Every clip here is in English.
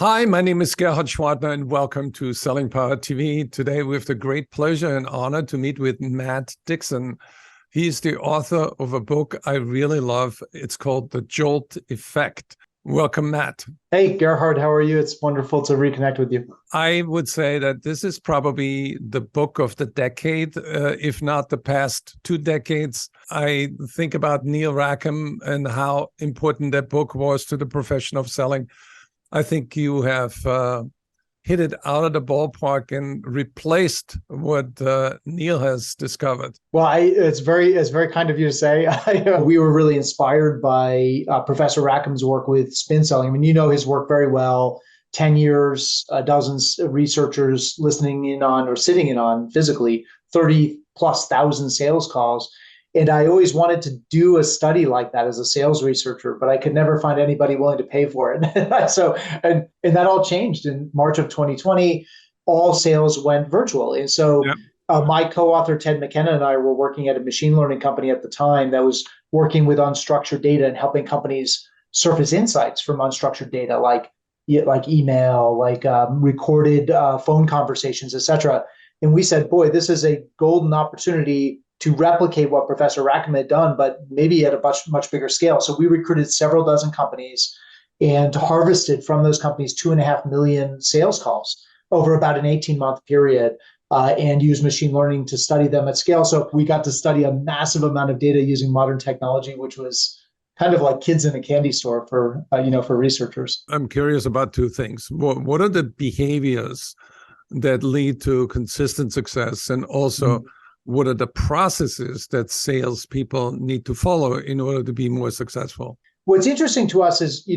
Hi, my name is Gerhard Schwartner, and welcome to Selling Power TV. Today, we have the great pleasure and honor to meet with Matt Dixon. He's the author of a book I really love. It's called The Jolt Effect. Welcome, Matt. Hey, Gerhard, how are you? It's wonderful to reconnect with you. I would say that this is probably the book of the decade, if not the past 2 decades. I think about Neil Rackham and how important that book was to the profession of selling. I think you have hit it out of the ballpark and replaced what Neil has discovered. Well, it's very kind of you to say. We were really inspired by Professor Rackham's work with spin selling. I mean, you know his work very well. 10 years, dozens of researchers listening in on or sitting in on physically 30 plus thousand sales calls. And I always wanted to do a study like that as a sales researcher, but I could never find anybody willing to pay for it. And that all changed in March of 2020. All sales went virtual. And so Yep. my co-author, Ted McKenna, and I were working at a machine learning company at the time that was working with unstructured data and helping companies surface insights from unstructured data, like email, recorded phone conversations, et cetera. And we said, boy, this is a golden opportunity to replicate what Professor Rackham had done, but maybe at a much bigger scale. So we recruited several dozen companies and harvested from those companies 2.5 million sales calls over about an 18-month period, and used machine learning to study them at scale. So we got to study a massive amount of data using modern technology, which was kind of like kids in a candy store for researchers. I'm curious about 2 things. What are the behaviors that lead to consistent success, and also what are the processes that salespeople need to follow in order to be more successful? What's interesting to us is,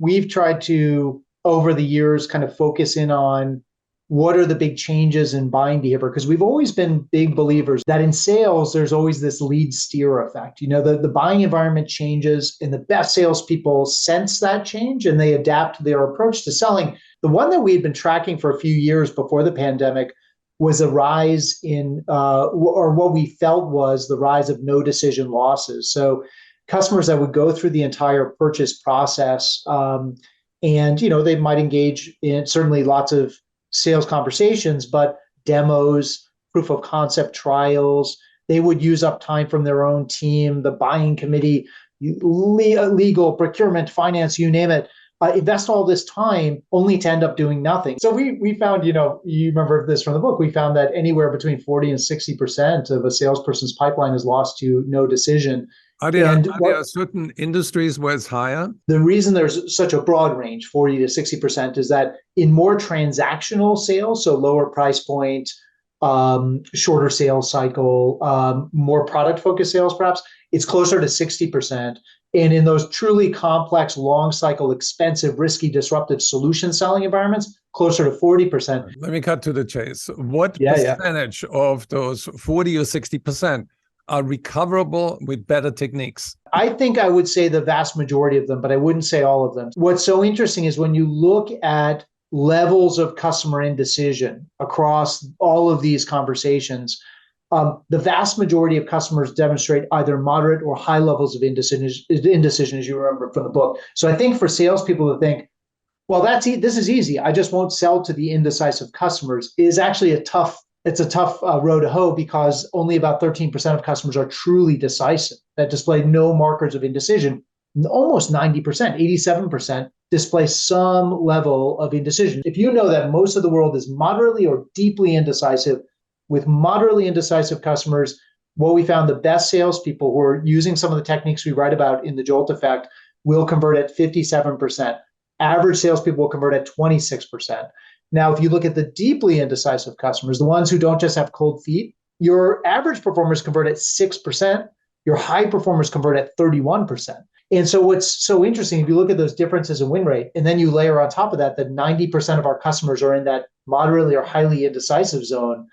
we've tried to, over the years, kind of focus in on what are the big changes in buying behavior, because we've always been big believers that in sales, there's always this lead steer effect. The buying environment changes, and the best salespeople sense that change and they adapt their approach to selling. The one that we had been tracking for a few years before the pandemic was a rise in, or what we felt was the rise of no decision losses. So customers that would go through the entire purchase process, and they might engage in certainly lots of sales conversations, but demos, proof of concept trials, they would use up time from their own team, the buying committee, legal, procurement, finance, you name it. Invest all this time only to end up doing nothing. So we found, you remember this from the book, we found that anywhere between 40 and 60% of a salesperson's pipeline is lost to no decision. Are there certain industries where it's higher? The reason there's such a broad range, 40 to 60%, is that in more transactional sales, so lower price point, shorter sales cycle, more product-focused sales perhaps, it's closer to 60%. And in those truly complex, long cycle, expensive, risky, disruptive solution selling environments, closer to 40%. Let me cut to the chase. What percentage of those 40 or 60% are recoverable with better techniques? I think I would say the vast majority of them, but I wouldn't say all of them. What's so interesting is when you look at levels of customer indecision across all of these conversations, the vast majority of customers demonstrate either moderate or high levels of indecision, as you remember from the book. So I think for salespeople to think, well, this is easy, I just won't sell to the indecisive customers, is actually a tough row to hoe, because only about 13% of customers are truly decisive, that display no markers of indecision. Almost 90%, 87% display some level of indecision. If you know that most of the world is moderately or deeply indecisive, with moderately indecisive customers, what we found, the best salespeople who are using some of the techniques we write about in the Jolt Effect will convert at 57%. Average salespeople will convert at 26%. Now, if you look at the deeply indecisive customers, the ones who don't just have cold feet, your average performers convert at 6%, your high performers convert at 31%. And so what's so interesting, if you look at those differences in win rate, and then you layer on top of that 90% of our customers are in that moderately or highly indecisive zone,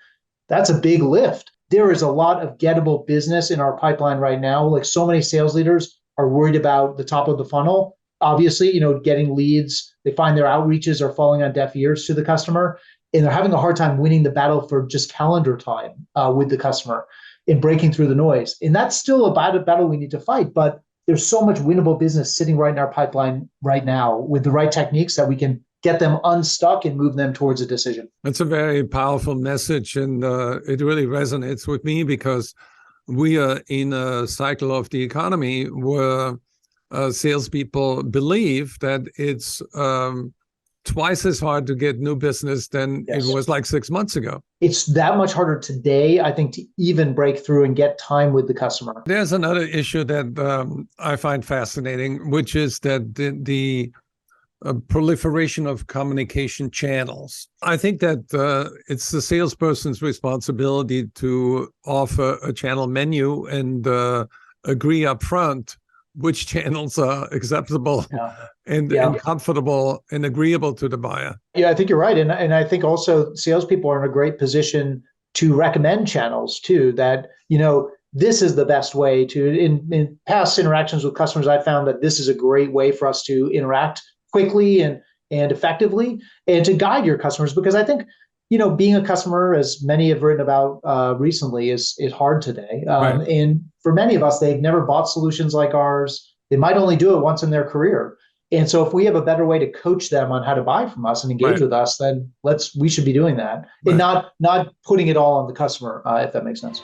that's a big lift. There is a lot of gettable business in our pipeline right now. Like, so many sales leaders are worried about the top of the funnel. Obviously, getting leads, they find their outreaches are falling on deaf ears to the customer, and they're having a hard time winning the battle for just calendar time with the customer in breaking through the noise. And that's still a battle we need to fight, but there's so much winnable business sitting right in our pipeline right now with the right techniques that we can get them unstuck and move them towards a decision. That's a very powerful message, and it really resonates with me because we are in a cycle of the economy where salespeople believe that it's twice as hard to get new business than it was like 6 months ago. It's that much harder today, I think, to even break through and get time with the customer. There's another issue that I find fascinating, which is that the proliferation of communication channels. I think that it's the salesperson's responsibility to offer a channel menu and agree up front which channels are acceptable and comfortable and agreeable to the buyer. Yeah, I think you're right. And I think also salespeople are in a great position to recommend channels too, that, this is the best way to, in past interactions with customers, I found that this is a great way for us to interact quickly and effectively and to guide your customers. Because I think, being a customer, as many have written about recently, is hard today. Right. And for many of us, they've never bought solutions like ours. They might only do it once in their career. And so if we have a better way to coach them on how to buy from us and engage with us, then we should be doing that and not putting it all on the customer, if that makes sense.